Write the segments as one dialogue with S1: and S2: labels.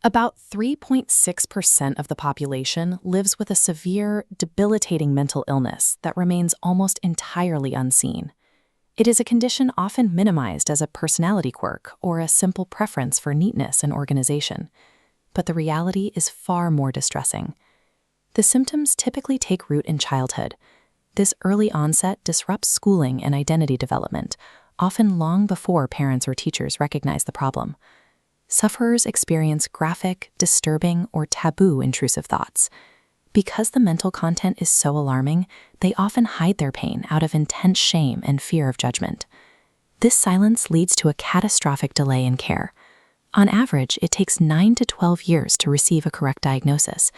S1: About 3.6% of the population lives with a severe, debilitating mental illness that remains almost entirely unseen. It is a condition often minimized as a personality quirk or a simple preference for neatness and organization. But the reality is far more distressing. The symptoms typically take root in childhood. This early onset disrupts schooling and identity development, often long before parents or teachers recognize the problem. Sufferers experience graphic, disturbing, or taboo intrusive thoughts. Because the mental content is so alarming, they often hide their pain out of intense shame and fear of judgment. This silence leads to a catastrophic delay in care. On average, it takes 9 to 12 years to receive a correct diagnosis,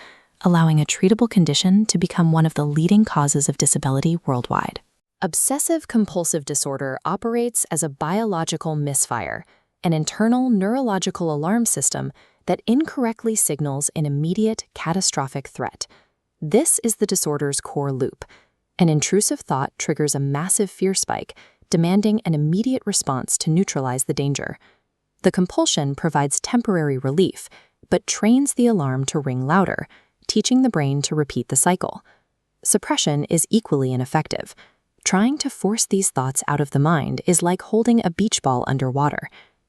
S1: allowing a treatable condition to become one of the leading causes of disability worldwide. Obsessive-compulsive disorder operates as a biological misfire, an internal neurological alarm system that incorrectly signals an immediate catastrophic threat. This is the disorder's core loop. An intrusive thought triggers a massive fear spike, demanding an immediate response to neutralize the danger. The compulsion provides temporary relief, but trains the alarm to ring louder, teaching the brain to repeat the cycle. Suppression is equally ineffective. Trying to force these thoughts out of the mind is like holding a beach ball underwater.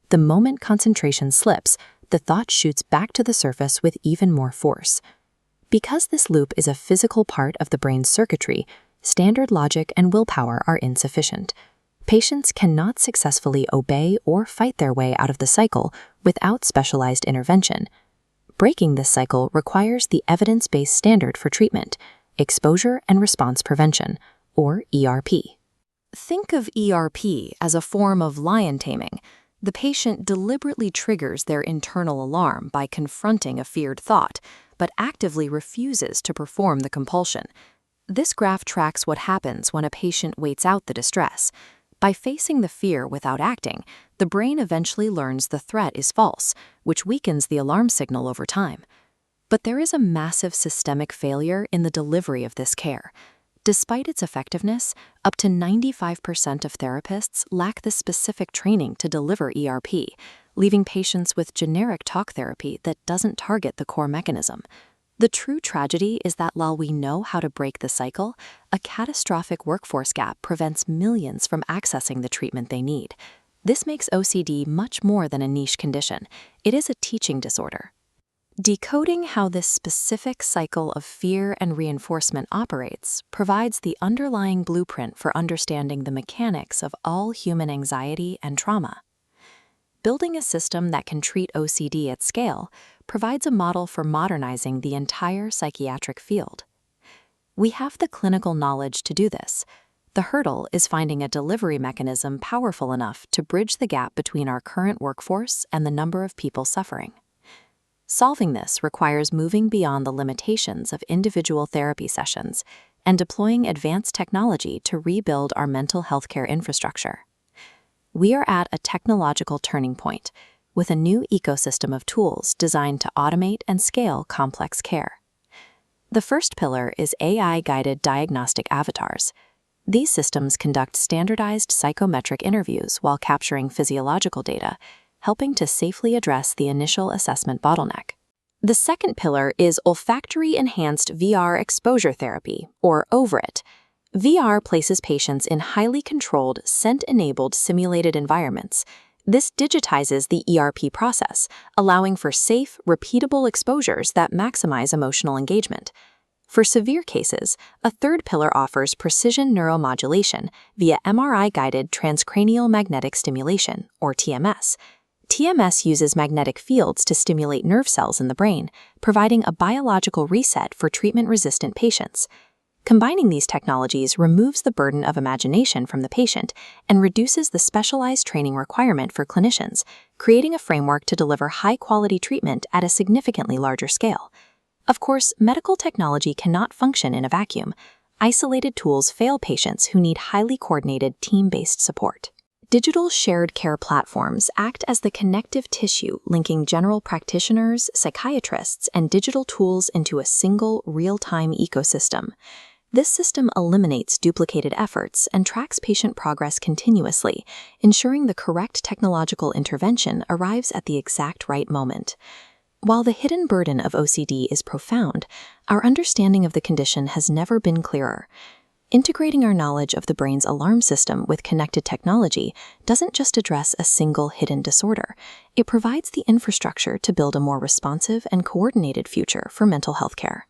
S1: The moment concentration slips, the thought shoots back to the surface with even more force. Because this loop is a physical part of the brain's circuitry, standard logic and willpower are insufficient. Patients cannot successfully obey or fight their way out of the cycle without specialized intervention. Breaking this cycle requires the evidence-based standard for treatment, exposure and response prevention, or ERP. Think of ERP as a form of lion taming. The patient deliberately triggers their internal alarm by confronting a feared thought, but actively refuses to perform the compulsion. This graph tracks what happens when a patient waits out the distress. By facing the fear without acting, the brain eventually learns the threat is false, which weakens the alarm signal over time. But there is a massive systemic failure in the delivery of this care. Despite its effectiveness, up to 95% of therapists lack the specific training to deliver ERP, leaving patients with generic talk therapy that doesn't target the core mechanism. The true tragedy is that while we know how to break the cycle, a catastrophic workforce gap prevents millions from accessing the treatment they need. This makes OCD much more than a niche condition. It is a teaching disorder. Decoding how this specific cycle of fear and reinforcement operates provides the underlying blueprint for understanding the mechanics of all human anxiety and trauma. Building a system that can treat OCD at scale provides a model for modernizing the entire psychiatric field. We have the clinical knowledge to do this. The hurdle is finding a delivery mechanism powerful enough to bridge the gap between our current workforce and the number of people suffering. Solving this requires moving beyond the limitations of individual therapy sessions and deploying advanced technology to rebuild our mental health care infrastructure. We are at a technological turning point, with a new ecosystem of tools designed to automate and scale complex care. The first pillar is AI-guided diagnostic avatars. These systems conduct standardized psychometric interviews while capturing physiological data, helping to safely address the initial assessment bottleneck. The second pillar is olfactory-enhanced VR exposure therapy, or OVRIT. VR places patients in highly controlled, scent-enabled simulated environments. This digitizes the ERP process, allowing for safe, repeatable exposures that maximize emotional engagement. For severe cases, a third pillar offers precision neuromodulation via MRI-guided transcranial magnetic stimulation, or TMS. TMS uses magnetic fields to stimulate nerve cells in the brain, providing a biological reset for treatment-resistant patients. Combining these technologies removes the burden of imagination from the patient and reduces the specialized training requirement for clinicians, creating a framework to deliver high-quality treatment at a significantly larger scale. Of course, medical technology cannot function in a vacuum. Isolated tools fail patients who need highly coordinated, team-based support. Digital shared care platforms act as the connective tissue linking general practitioners, psychiatrists, and digital tools into a single, real-time ecosystem. This system eliminates duplicated efforts and tracks patient progress continuously, ensuring the correct technological intervention arrives at the exact right moment. While the hidden burden of OCD is profound, our understanding of the condition has never been clearer. Integrating our knowledge of the brain's alarm system with connected technology doesn't just address a single hidden disorder. It provides the infrastructure to build a more responsive and coordinated future for mental health care.